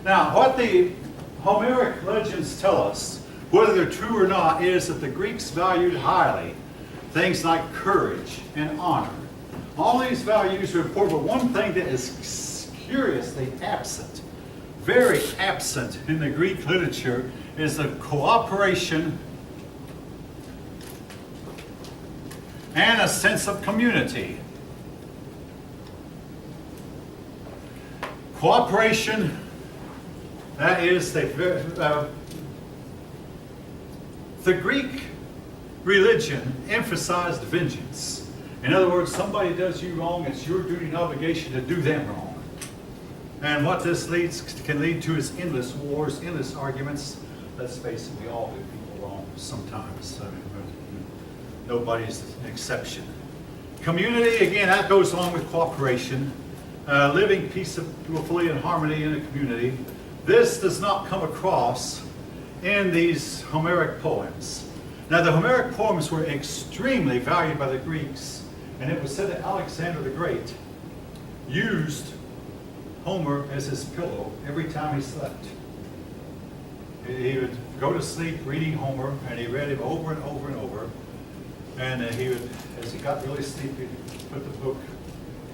Now, what the Homeric legends tell us, whether they're true or not, is that the Greeks valued highly things like courage and honor. All these values are important, but one thing that is curiously absent, very absent in the Greek literature, is the cooperation and a sense of community. Cooperation, that is, the Greek religion emphasized vengeance. In other words, somebody does you wrong, it's your duty and obligation to do them wrong. And what this can lead to is endless wars, endless arguments. Let's face it, we all do people wrong sometimes. Nobody's an exception. Community, again, that goes along with cooperation. Living peacefully in harmony in a community. This does not come across in these Homeric poems. Now, the Homeric poems were extremely valued by the Greeks, and it was said that Alexander the Great used Homer as his pillow every time he slept. He would go to sleep reading Homer, and he read him over and over and over. And he would, as he got really sleepy, put the book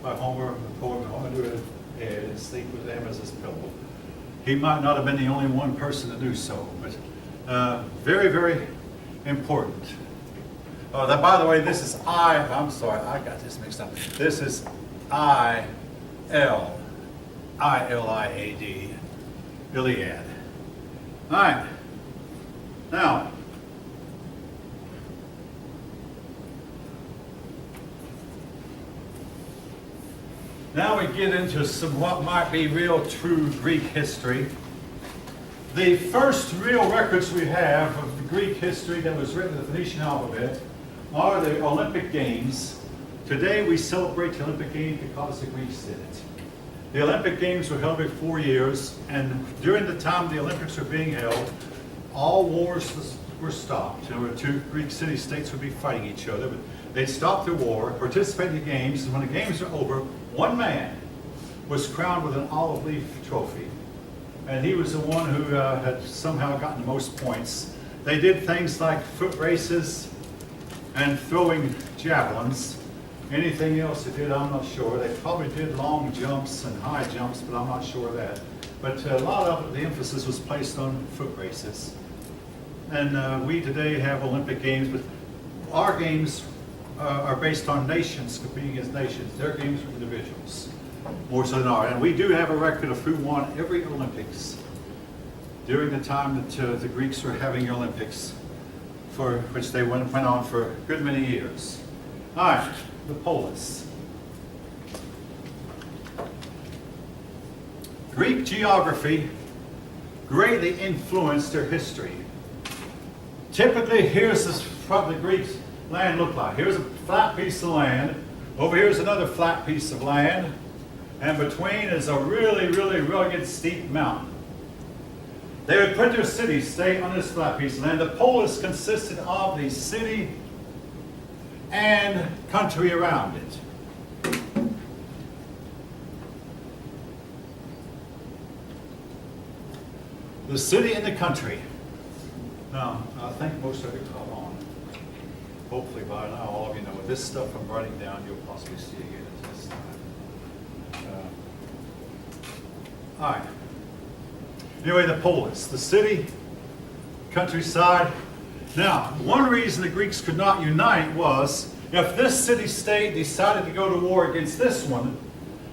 by Homer, the poem, under his head and sleep with him as his pillow. He might not have been the only one person to do so, but very, very important. Oh, that, by the way, this is I'm sorry, I got this mixed up. This is I-L-I-A-D, Iliad. All right. Now, we get into some what might be real true Greek history. The first real records we have of the Greek history that was written in the Phoenician alphabet are the Olympic Games. Today we celebrate the Olympic Games because the Greeks did it. The Olympic Games were held every 4 years, and during the time the Olympics were being held, all wars were stopped. There were two Greek city-states would be fighting each other, but they'd stop the war, participate in the games, and when the games were over, one man was crowned with an olive leaf trophy. And he was the one who had somehow gotten the most points. They did things like foot races and throwing javelins. Anything else they did, I'm not sure. They probably did long jumps and high jumps, but I'm not sure of that. But a lot of the emphasis was placed on foot races. And we today have Olympic Games, but our games are based on nations competing as nations. Their games are individuals, more so than ours. And we do have a record of who won every Olympics during the time that the Greeks were having the Olympics, for which they went on for a good many years. All right, the polis. Greek geography greatly influenced their history. Typically, here's what the Greek land looked like. Here's a flat piece of land. Over here is another flat piece of land. And between is a really, really rugged, steep mountain. They would put their city-state on this flat piece of land. The polis consisted of the city and country around it. The city and the country. Now, I think most of it caught on. Hopefully by now all of you know what this stuff I'm writing down you'll possibly see again at this time. All right. Anyway, the polis, the city, countryside. Now, one reason the Greeks could not unite was if this city-state decided to go to war against this one,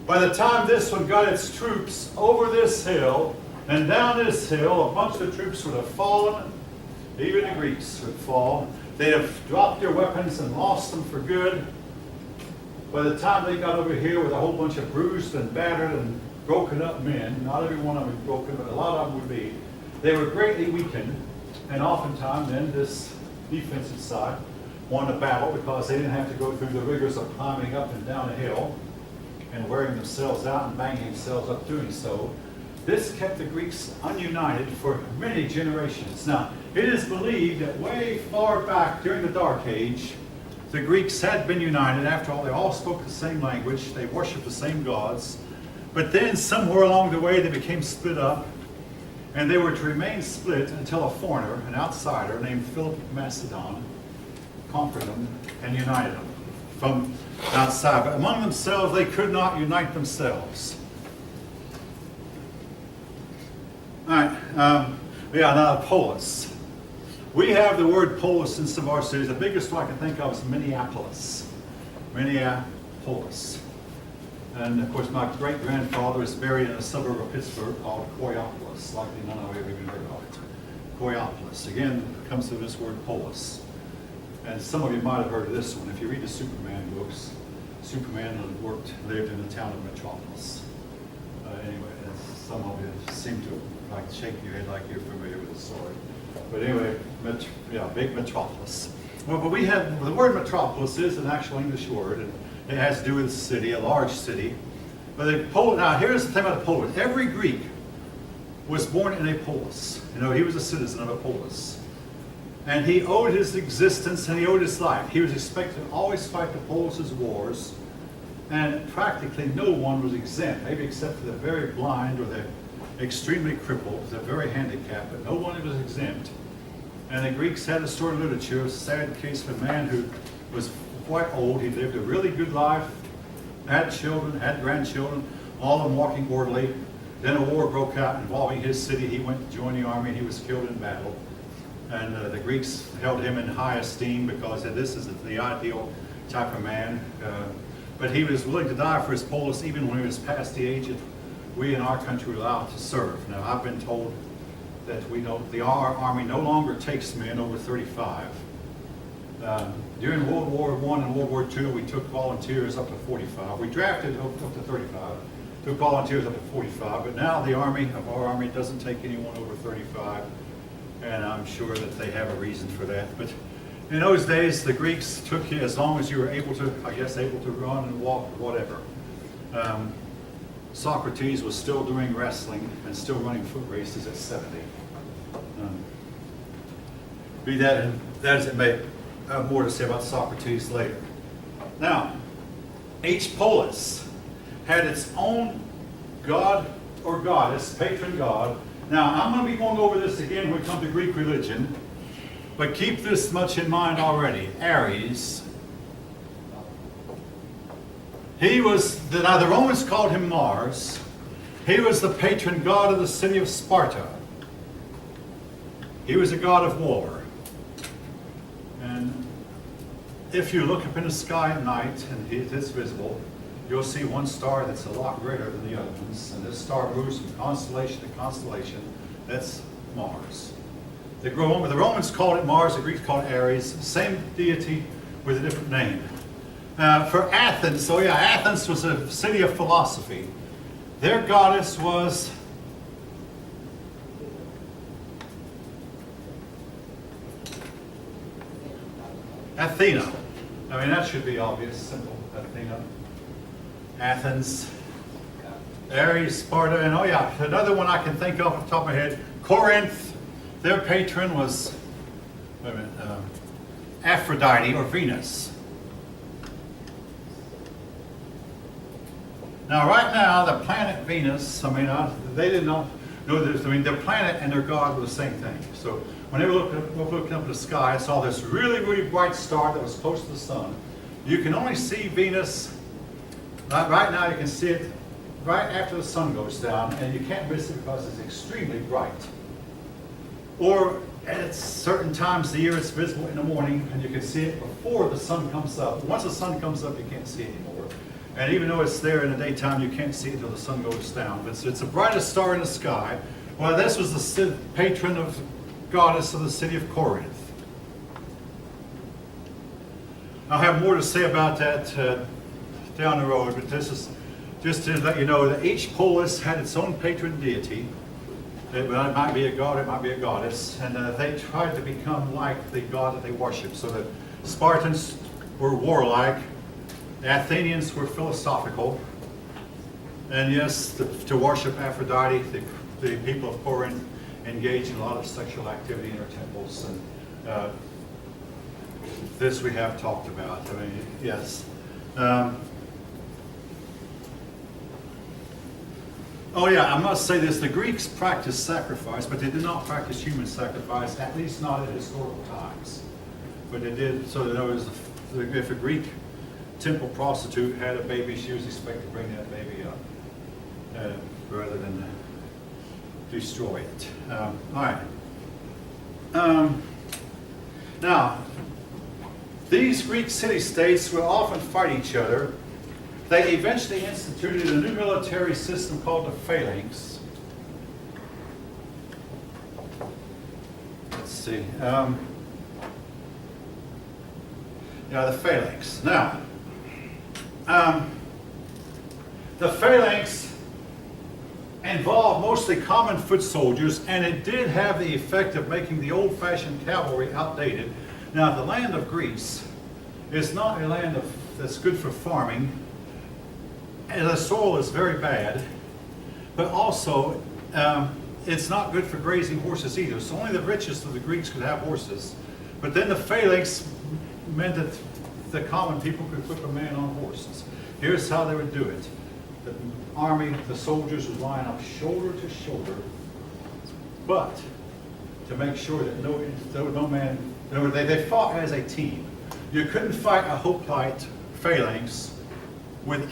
by the time this one got its troops over this hill and down this hill, a bunch of the troops would have fallen. Even the Greeks would fall. They'd have dropped their weapons and lost them for good. By the time they got over here with a whole bunch of bruised and battered and broken up men, not every one of them was broken, but a lot of them would be, they were greatly weakened. And oftentimes then this defensive side won the battle because they didn't have to go through the rigors of climbing up and down a hill and wearing themselves out and banging themselves up doing so. This kept the Greeks ununited for many generations. Now, it is believed that way far back during the Dark Age, the Greeks had been united. After all, they all spoke the same language. They worshiped the same gods. But then somewhere along the way, they became split up. And they were to remain split until a foreigner, an outsider named Philip of Macedon, conquered them and united them from outside. But among themselves, they could not unite themselves. All right, now polis. We have the word polis in some of our cities. The biggest one I can think of is Minneapolis. Minneapolis. And of course, my great-grandfather is buried in a suburb of Pittsburgh called Coraopolis. Likely none of you have even heard of it. Coraopolis. Again, it comes through this word polis. And some of you might have heard of this one. If you read the Superman books, Superman lived in the town of Metropolis. Anyway, some of you seem to like shake your head like you're familiar with the story. But anyway, big metropolis. Well, but we have, the word metropolis is an actual English word, and it has to do with a city, a large city. But now here's the thing about the polis. Every Greek was born in a polis. You know, he was a citizen of a polis. And he owed his existence and he owed his life. He was expected to always fight the polis' wars, and practically no one was exempt, maybe except for the very blind or the extremely crippled, the very handicapped, but no one was exempt. And the Greeks had a stored literature, a sad case of a man who was quite old. He lived a really good life, had children, had grandchildren, all of them walking orderly. Then a war broke out involving his city. He went to join the army and he was killed in battle. And the Greeks held him in high esteem because this is the ideal type of man. But he was willing to die for his polis even when he was past the age that we in our country were allowed to serve. Now, I've been told that our army no longer takes men over 35. During World War I and World War II, we took volunteers up to 45. We drafted up to 35, took volunteers up to 45, but now our army doesn't take anyone over 35, and I'm sure that they have a reason for that. But in those days, the Greeks took you as long as you were able to run and walk or whatever. Socrates was still doing wrestling and still running foot races at 70. Be that as it may, I have more to say about Socrates later. Now, each polis had its own god or goddess, patron god. Now, I'm going to be going over this again when we come to Greek religion, but keep this much in mind already. Ares. Now the Romans called him Mars. He was the patron god of the city of Sparta. He was a god of war. And if you look up in the sky at night and it's visible, you'll see one star that's a lot greater than the other ones. And this star moves from constellation to constellation. That's Mars. The Romans called it Mars, the Greeks called it Ares. Same deity with a different name. For Athens, Athens was a city of philosophy. Their goddess was Athena. I mean, that should be obvious, simple. Athena. Athens. Ares, Sparta, and another one I can think of off the top of my head, Corinth. Their patron was Aphrodite or Venus. Now, right now, the planet Venus, they did not know this. Their planet and their god were the same thing. So when they were looking up at the sky, I saw this really, really bright star that was close to the sun. You can only see Venus, right now you can see it right after the sun goes down, and you can't miss it because it's extremely bright. Or at certain times of the year, it's visible in the morning, and you can see it before the sun comes up. Once the sun comes up, you can't see it anymore. And even though it's there in the daytime, you can't see it until the sun goes down. But it's the brightest star in the sky. Well, this was the patron of goddess of the city of Corinth. I'll have more to say about that down the road, but this is just to let you know that each polis had its own patron deity. It might be a god, it might be a goddess, and they tried to become like the god that they worshipped. So the Spartans were warlike, the Athenians were philosophical, and yes, to worship Aphrodite, the people of Corinth engaged in a lot of sexual activity in their temples, and this we have talked about. Oh yeah, I must say this, the Greeks practiced sacrifice, but they did not practice human sacrifice, at least not at historical times. But they did, so that there was, if a Greek temple prostitute had a baby, she was expected to bring that baby up, rather than destroy it. All right. Now, these Greek city-states would often fight each other. They eventually instituted a new military system called the phalanx. Let's see. The phalanx. Now, the phalanx involved mostly common foot soldiers, and it did have the effect of making the old-fashioned cavalry outdated. Now, the land of Greece is not a land that's good for farming, and the soil is very bad, but also it's not good for grazing horses either. So only the richest of the Greeks could have horses. But then the phalanx meant that the common people could put a man on horses. Here's how they would do it. The army, the soldiers would line up shoulder to shoulder, but to make sure that no man, they fought as a team. You couldn't fight a hoplite phalanx with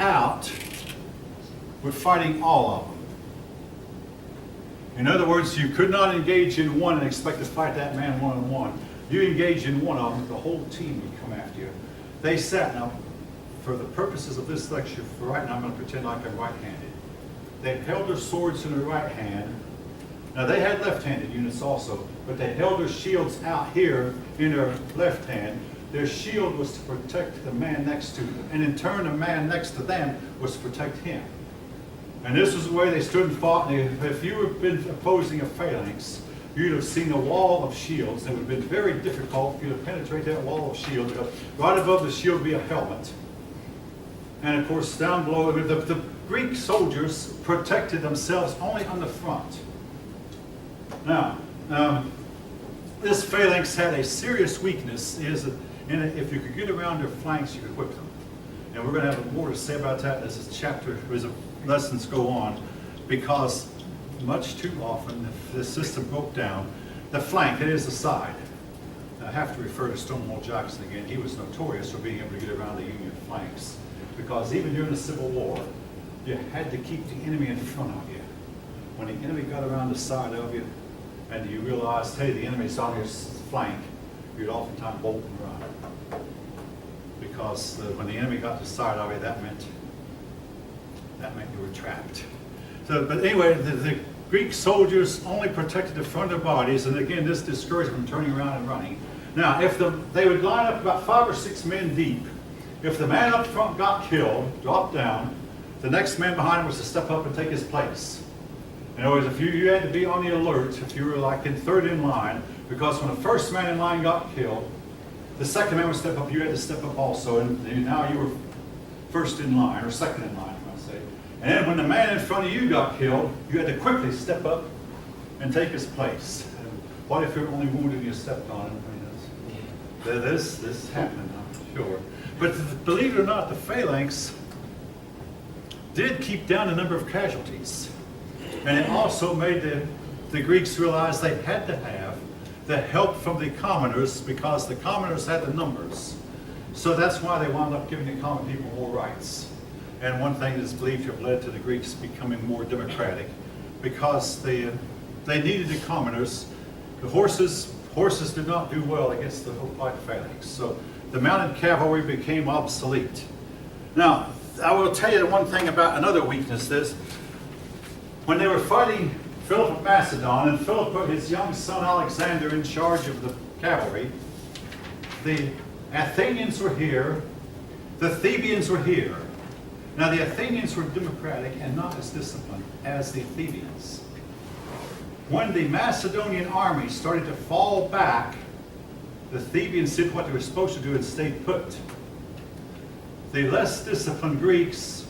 fighting all of them. In other words, you could not engage in one and expect to fight that man one-on-one. You engage in one of them, the whole team would come after you. They sat, now, for the purposes of this lecture, for right now I'm going to pretend like I'm right-handed. They held their swords in their right hand. Now they had left-handed units also, but they held their shields out here in their left hand. Their shield was to protect the man next to them, and in turn the man next to them was to protect him. And this was the way they stood and fought. And if you had been opposing a phalanx, you'd have seen a wall of shields. It would have been very difficult for you to penetrate that wall of shields, because right above the shield would be a helmet. And of course, down below, the Greek soldiers protected themselves only on the front. Now, this phalanx had a serious weakness, if you could get around their flanks, you could whip them. And we're going to have more to say about that as this chapter, as the lessons go on, because much too often the system broke down. The flank, that is the side. I have to refer to Stonewall Jackson again. He was notorious for being able to get around the Union flanks, because even during the Civil War, you had to keep the enemy in front of you. When the enemy got around the side of you, and you realized, hey, the enemy's on your flank, you'd oftentimes bolt and run. Because when the enemy got to the side of you, that meant you were trapped. So, but anyway, the Greek soldiers only protected the front of their bodies, and again, this discouraged them from turning around and running. Now, they would line up about 5 or 6 men deep. If the man up front got killed, dropped down, the next man behind him was to step up and take his place. In other words, if you had to be on the alert if you were like in third in line, because when the first man in line got killed, the second man would step up, you had to step up also, and now you were first in line, or second in line, I must say. And then when the man in front of you got killed, you had to quickly step up and take his place. And what if you're only wounded and you stepped on him? I mean, this happened, I'm sure. But believe it or not, the phalanx did keep down the number of casualties. And it also made the Greeks realize they had to have the help from the commoners, because the commoners had the numbers. So that's why they wound up giving the common people more rights. And one thing that's believed to have led to the Greeks becoming more democratic, because they needed the commoners. The horses did not do well against the hoplite phalanx. So the mounted cavalry became obsolete. Now, I will tell you one thing about another weakness is, when they were fighting Philip of Macedon, and Philip put his young son Alexander in charge of the cavalry, the Athenians were here, the Thebans were here. Now the Athenians were democratic and not as disciplined as the Thebans. When the Macedonian army started to fall back, the Thebans did what they were supposed to do and stayed put. The less disciplined Greeks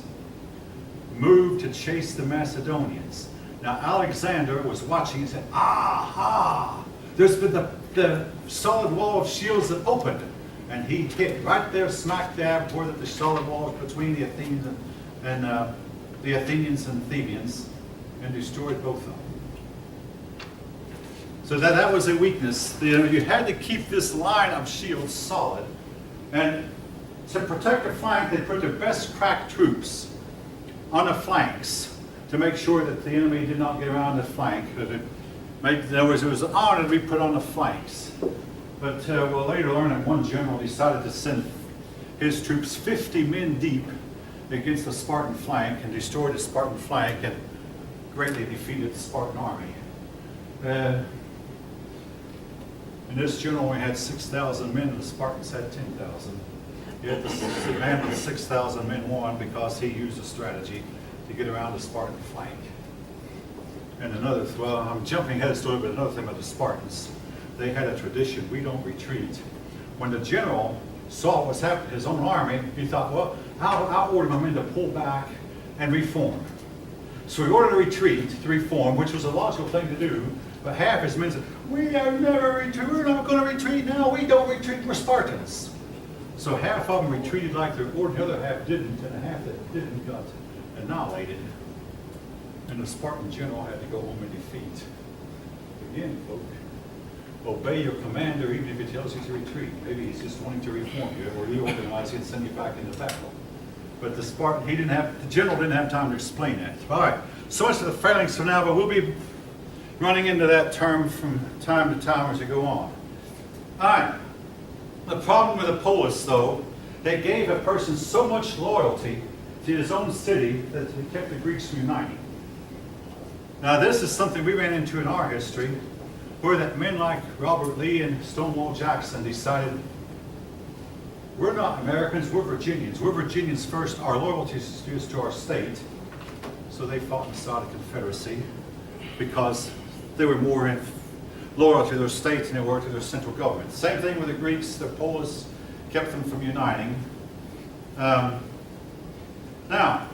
moved to chase the Macedonians. Now Alexander was watching and said, aha! There's been the solid wall of shields that opened. And he hit right there smack dab where the solid wall was between the Athenians and Thebans. and destroyed both of them. So that was a weakness. You had to keep this line of shields solid. And to protect the flank, they put their best crack troops on the flanks to make sure that the enemy did not get around the flank. In other words, it was an honor to be put on the flanks. But we'll later learn that one general decided to send his troops 50 men deep against the Spartan flank and destroyed the Spartan flank and greatly defeated the Spartan army. And this general only had 6,000 men, and the Spartans had 10,000. Yet the man with 6,000 men won because he used a strategy to get around the Spartan flank. And another, well, I'm jumping ahead of the story, but another thing about the Spartans, they had a tradition, we don't retreat. When the general saw what was happening to his own army, he thought, well, I'll order my men to pull back and reform. So he ordered a retreat to reform, which was a logical thing to do, but half his men said, we are never retreat, we're not going to retreat now, we don't retreat, we're Spartans. So half of them retreated like they ordered, the other half didn't, and the half that didn't got annihilated. And the Spartan general had to go home in defeat. Again, folks, obey your commander even if he tells you to retreat. Maybe he's just wanting to reform you or reorganize you and send you back into battle. But the Spartan, the general didn't have time to explain that. All right, so much for the phalanx for now, but we'll be running into that term from time to time as we go on. All right, the problem with the polis, though, they gave a person so much loyalty to his own city that they kept the Greeks from uniting. Now, this is something we ran into in our history, where that men like Robert Lee and Stonewall Jackson decided, we're not Americans, we're Virginians. We're Virginians first. Our loyalty is to our state. So they fought inside the Confederacy because they were more loyal to their state than they were to their central government. Same thing with the Greeks. The polis kept them from uniting. Now,